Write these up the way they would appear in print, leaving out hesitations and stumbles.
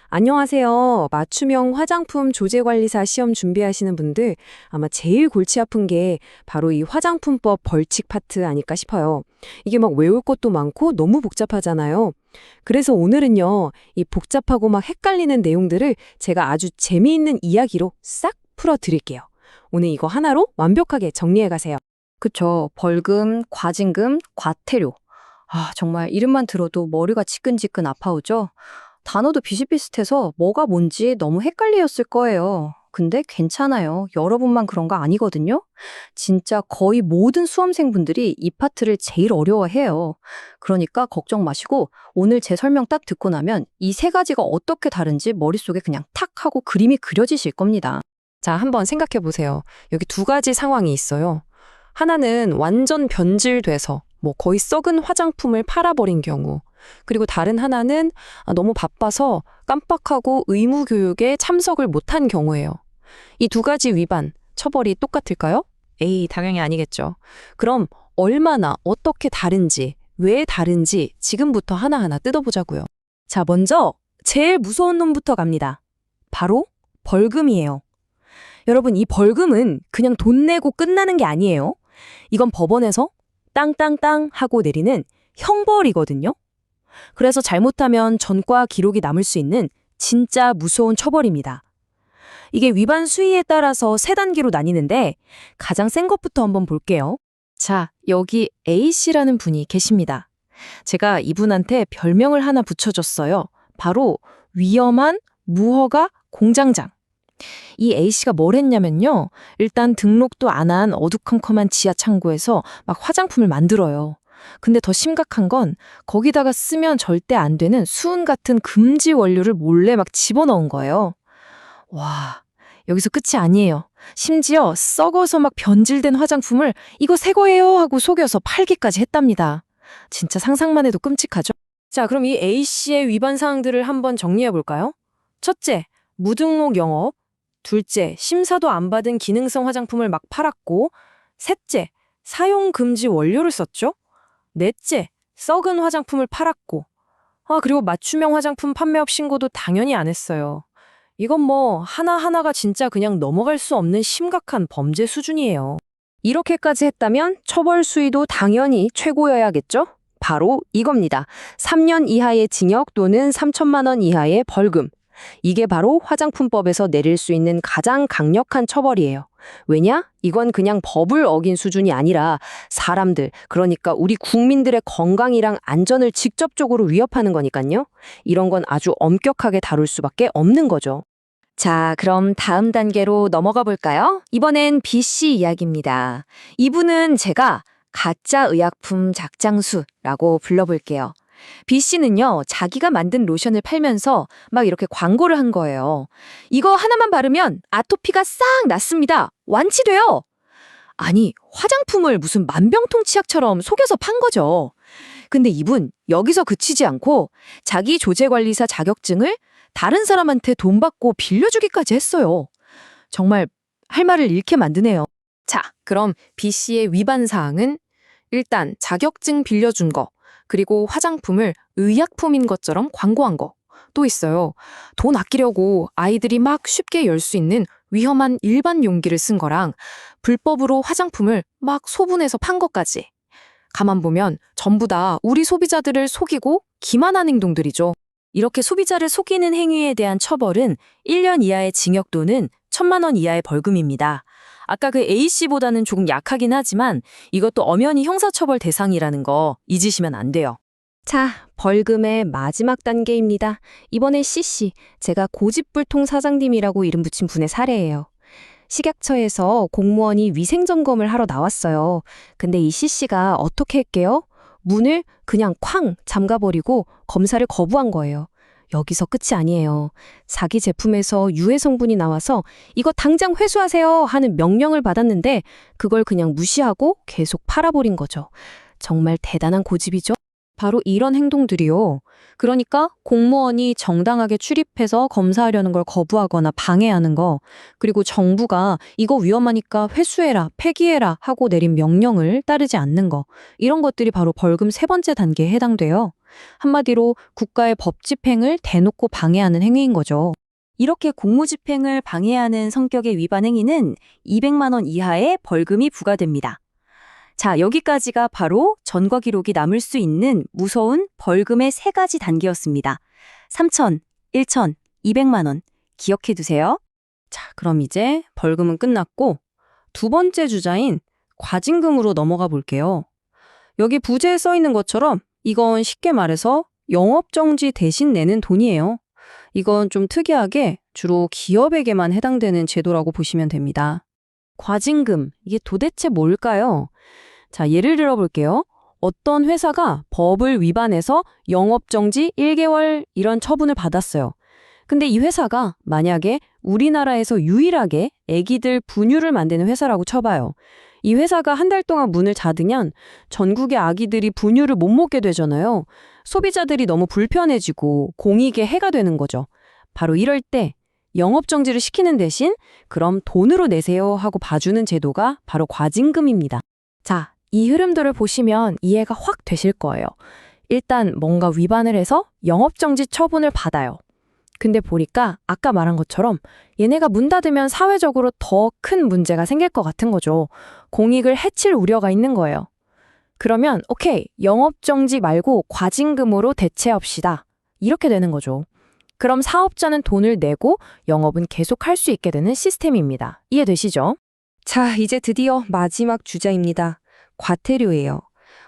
안녕하세요. 맞춤형 화장품 조제관리사 시험 준비하시는 분들 아마 제일 골치 아픈 게 바로 이 화장품법 벌칙 파트 아닐까 싶어요. 이게 막 외울 것도 많고 너무 복잡하잖아요. 그래서 오늘은요, 이 복잡하고 막 헷갈리는 내용들을 제가 아주 재미있는 이야기로 싹 풀어드릴게요. 오늘 이거 하나로 완벽하게 정리해 가세요. 그쵸. 벌금, 과징금, 과태료. 정말 이름만 들어도 머리가 지끈지끈 아파오죠? 단어도 비슷비슷해서 뭐가 뭔지 너무 헷갈리셨을 거예요. 근데 괜찮아요. 여러분만 그런 거 아니거든요? 진짜 거의 모든 수험생분들이 이 파트를 제일 어려워해요. 그러니까 걱정 마시고 오늘 제 설명 딱 듣고 나면 이 세 가지가 어떻게 다른지 머릿속에 그냥 탁 하고 그림이 그려지실 겁니다. 자, 한번 생각해 보세요. 여기 두 가지 상황이 있어요. 하나는 완전 변질돼서 뭐 거의 썩은 화장품을 팔아버린 경우. 그리고 다른 하나는 너무 바빠서 깜빡하고 의무 교육에 참석을 못한 경우예요. 이 두 가지 위반, 처벌이 똑같을까요? 에이, 당연히 아니겠죠. 그럼 얼마나 어떻게 다른지, 왜 다른지 지금부터 하나하나 뜯어보자고요. 자, 먼저 제일 무서운 놈부터 갑니다. 바로 벌금이에요. 여러분, 이 벌금은 그냥 돈 내고 끝나는 게 아니에요. 이건 법원에서 땅땅땅 하고 내리는 형벌이거든요. 그래서 잘못하면 전과 기록이 남을 수 있는 진짜 무서운 처벌입니다. 이게 위반 수위에 따라서 세 단계로 나뉘는데 가장 센 것부터 한번 볼게요. 자, 여기 A씨라는 분이 계십니다. 제가 이분한테 별명을 하나 붙여줬어요. 바로 위험한 무허가 공장장. 이 A씨가 뭘 했냐면요. 일단 등록도 안 한 어두컴컴한 지하 창고에서 막 화장품을 만들어요. 근데 더 심각한 건 거기다가 쓰면 절대 안 되는 수은 같은 금지 원료를 몰래 막 집어넣은 거예요. 와, 여기서 끝이 아니에요. 심지어 썩어서 막 변질된 화장품을 이거 새 거예요 하고 속여서 팔기까지 했답니다. 진짜 상상만 해도 끔찍하죠? 자, 그럼 이 A씨의 위반 사항들을 한번 정리해 볼까요? 첫째, 무등록 영업. 둘째, 심사도 안 받은 기능성 화장품을 막 팔았고. 셋째, 사용 금지 원료를 썼죠? 넷째, 썩은 화장품을 팔았고. 그리고 맞춤형 화장품 판매업 신고도 당연히 안 했어요. 이건 뭐 하나하나가 진짜 그냥 넘어갈 수 없는 심각한 범죄 수준이에요. 이렇게까지 했다면 처벌 수위도 당연히 최고여야겠죠? 바로 이겁니다. 3년 이하의 징역 또는 3천만 원 이하의 벌금. 이게 바로 화장품법에서 내릴 수 있는 가장 강력한 처벌이에요. 왜냐? 이건 그냥 법을 어긴 수준이 아니라 사람들, 그러니까 우리 국민들의 건강이랑 안전을 직접적으로 위협하는 거니까요. 이런 건 아주 엄격하게 다룰 수밖에 없는 거죠. 자, 그럼 다음 단계로 넘어가 볼까요? 이번엔 B씨 이야기입니다. 이분은 제가 가짜 의약품 작장수라고 불러볼게요. B씨는요, 자기가 만든 로션을 팔면서 막 이렇게 광고를 한 거예요. 이거 하나만 바르면 아토피가 싹 낫습니다. 완치돼요. 아니, 화장품을 무슨 만병통치약처럼 속여서 판 거죠. 근데 이분 여기서 그치지 않고 자기 조제관리사 자격증을 다른 사람한테 돈 받고 빌려주기까지 했어요. 정말 할 말을 잃게 만드네요. 자, 그럼 B씨의 위반 사항은 일단 자격증 빌려준 거, 그리고 화장품을 의약품인 것처럼 광고한 거. 또 있어요. 돈 아끼려고 아이들이 막 쉽게 열 수 있는 위험한 일반 용기를 쓴 거랑 불법으로 화장품을 막 소분해서 판 것까지. 가만 보면 전부 다 우리 소비자들을 속이고 기만한 행동들이죠. 이렇게 소비자를 속이는 행위에 대한 처벌은 1년 이하의 징역 또는 1천만 원 이하의 벌금입니다. 아까 그 A씨보다는 조금 약하긴 하지만 이것도 엄연히 형사처벌 대상이라는 거 잊으시면 안 돼요. 자, 벌금의 마지막 단계입니다. 이번에 C씨, 제가 고집불통 사장님이라고 이름 붙인 분의 사례예요. 식약처에서 공무원이 위생점검을 하러 나왔어요. 근데 이 C씨가 어떻게 했게요? 문을 그냥 쾅 잠가버리고 검사를 거부한 거예요. 여기서 끝이 아니에요. 자기 제품에서 유해 성분이 나와서 이거 당장 회수하세요 하는 명령을 받았는데 그걸 그냥 무시하고 계속 팔아버린 거죠. 정말 대단한 고집이죠? 바로 이런 행동들이요. 그러니까 공무원이 정당하게 출입해서 검사하려는 걸 거부하거나 방해하는 거, 그리고 정부가 이거 위험하니까 회수해라, 폐기해라 하고 내린 명령을 따르지 않는 거, 이런 것들이 바로 벌금 세 번째 단계에 해당돼요. 한마디로 국가의 법 집행을 대놓고 방해하는 행위인 거죠. 이렇게 공무집행을 방해하는 성격의 위반 행위는 200만 원 이하의 벌금이 부과됩니다. 자, 여기까지가 바로 전과 기록이 남을 수 있는 무서운 벌금의 세 가지 단계였습니다. 3천, 1천, 200만 원 기억해 두세요. 자, 그럼 이제 벌금은 끝났고 두 번째 주자인 과징금으로 넘어가 볼게요. 여기 부제에 써 있는 것처럼 이건 쉽게 말해서 영업정지 대신 내는 돈이에요. 이건 좀 특이하게 주로 기업에게만 해당되는 제도라고 보시면 됩니다. 과징금, 이게 도대체 뭘까요? 자, 예를 들어 볼게요. 어떤 회사가 법을 위반해서 영업정지 1개월 이런 처분을 받았어요. 근데 이 회사가 만약에 우리나라에서 유일하게 애기들 분유를 만드는 회사라고 쳐봐요. 이 회사가 한 달 동안 문을 닫으면 전국의 아기들이 분유를 못 먹게 되잖아요. 소비자들이 너무 불편해지고 공익에 해가 되는 거죠. 바로 이럴 때 영업정지를 시키는 대신 그럼 돈으로 내세요 하고 봐주는 제도가 바로 과징금입니다. 자, 이 흐름들을 보시면 이해가 확 되실 거예요. 일단 뭔가 위반을 해서 영업정지 처분을 받아요. 근데 보니까 아까 말한 것처럼 얘네가 문 닫으면 사회적으로 더 큰 문제가 생길 것 같은 거죠. 공익을 해칠 우려가 있는 거예요. 그러면 오케이, 영업정지 말고 과징금으로 대체합시다. 이렇게 되는 거죠. 그럼 사업자는 돈을 내고 영업은 계속 할 수 있게 되는 시스템입니다. 이해되시죠? 자, 이제 드디어 마지막 주자입니다. 과태료예요.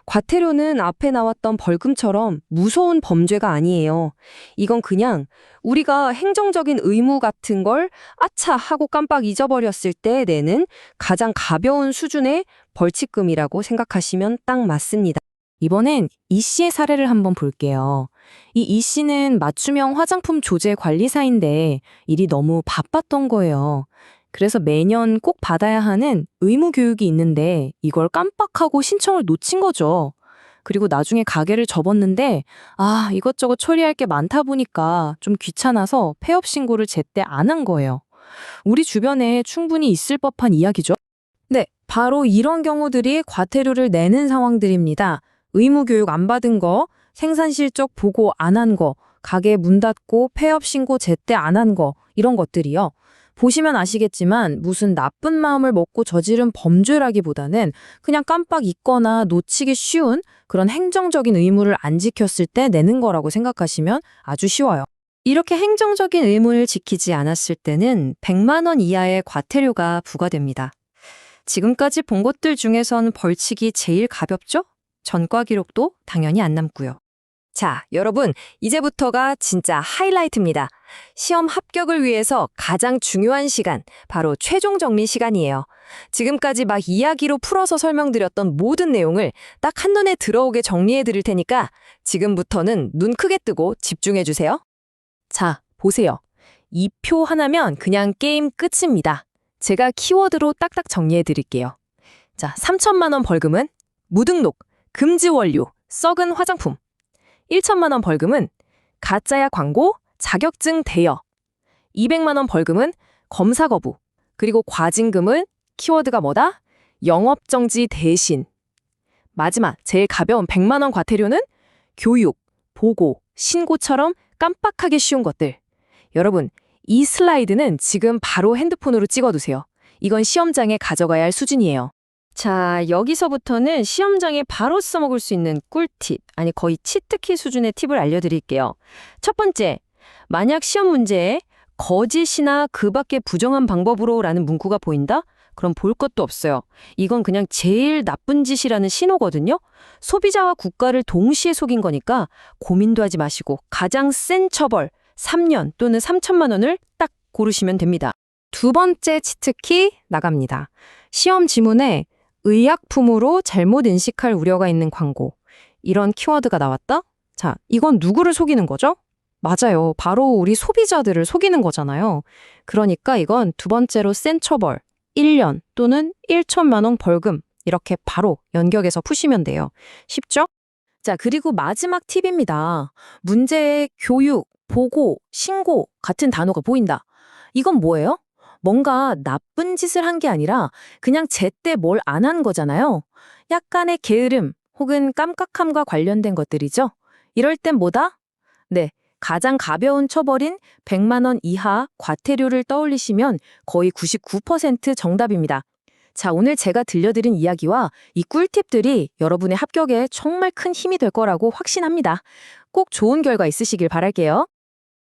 과태료는 앞에 나왔던 벌금처럼 무서운 범죄가 아니에요. 이건 그냥 우리가 행정적인 의무 같은 걸 아차 하고 깜빡 잊어버렸을 때 내는 가장 가벼운 수준의 벌칙금이라고 생각하시면 딱 맞습니다. 이번엔 이 씨의 사례를 한번 볼게요. 이 씨는 맞춤형 화장품 조제 관리사인데 일이 너무 바빴던 거예요. 그래서 매년 꼭 받아야 하는 의무 교육이 있는데 이걸 깜빡하고 신청을 놓친 거죠. 그리고 나중에 가게를 접었는데 이것저것 처리할 게 많다 보니까 좀 귀찮아서 폐업 신고를 제때 안 한 거예요. 우리 주변에 충분히 있을 법한 이야기죠. 네, 바로 이런 경우들이 과태료를 내는 상황들입니다. 의무 교육 안 받은 거, 생산 실적 보고 안 한 거, 가게 문 닫고 폐업 신고 제때 안 한 거, 이런 것들이요. 보시면 아시겠지만 무슨 나쁜 마음을 먹고 저지른 범죄라기보다는 그냥 깜빡 잊거나 놓치기 쉬운 그런 행정적인 의무를 안 지켰을 때 내는 거라고 생각하시면 아주 쉬워요. 이렇게 행정적인 의무를 지키지 않았을 때는 100만 원 이하의 과태료가 부과됩니다. 지금까지 본 것들 중에선 벌칙이 제일 가볍죠? 전과 기록도 당연히 안 남고요. 자, 여러분, 이제부터가 진짜 하이라이트입니다. 시험 합격을 위해서 가장 중요한 시간, 바로 최종 정리 시간이에요. 지금까지 막 이야기로 풀어서 설명드렸던 모든 내용을 딱 한눈에 들어오게 정리해 드릴 테니까 지금부터는 눈 크게 뜨고 집중해 주세요. 자, 보세요. 이 표 하나면 그냥 게임 끝입니다. 제가 키워드로 딱딱 정리해 드릴게요. 자, 3천만 원 벌금은 무등록, 금지 원료, 썩은 화장품. 1천만 원 벌금은 가짜야 광고, 자격증 대여. 200만 원 벌금은 검사 거부. 그리고 과징금은 키워드가 뭐다? 영업정지 대신. 마지막 제일 가벼운 100만 원 과태료는 교육, 보고, 신고처럼 깜빡하기 쉬운 것들. 여러분, 이 슬라이드는 지금 바로 핸드폰으로 찍어두세요. 이건 시험장에 가져가야 할 수준이에요. 자, 여기서부터는 시험장에 바로 써먹을 수 있는 꿀팁, 아니 거의 치트키 수준의 팁을 알려드릴게요. 첫 번째, 만약 시험 문제에 거짓이나 그 밖의 부정한 방법으로 라는 문구가 보인다? 그럼 볼 것도 없어요. 이건 그냥 제일 나쁜 짓이라는 신호거든요. 소비자와 국가를 동시에 속인 거니까 고민도 하지 마시고 가장 센 처벌, 3년 또는 3천만 원을 딱 고르시면 됩니다. 두 번째 치트키 나갑니다. 시험 지문에 의약품으로 잘못 인식할 우려가 있는 광고. 이런 키워드가 나왔다? 자, 이건 누구를 속이는 거죠? 맞아요. 바로 우리 소비자들을 속이는 거잖아요. 그러니까 이건 두 번째로 센 처벌, 1년 또는 1천만 원 벌금 이렇게 바로 연격해서 푸시면 돼요. 쉽죠? 자, 그리고 마지막 팁입니다. 문제에 교육, 보고, 신고 같은 단어가 보인다. 이건 뭐예요? 뭔가 나쁜 짓을 한 게 아니라 그냥 제때 뭘 안 한 거잖아요. 약간의 게으름 혹은 깜깜함과 관련된 것들이죠. 이럴 땐 뭐다? 네, 가장 가벼운 처벌인 100만 원 이하 과태료를 떠올리시면 거의 99% 정답입니다. 자, 오늘 제가 들려드린 이야기와 이 꿀팁들이 여러분의 합격에 정말 큰 힘이 될 거라고 확신합니다. 꼭 좋은 결과 있으시길 바랄게요.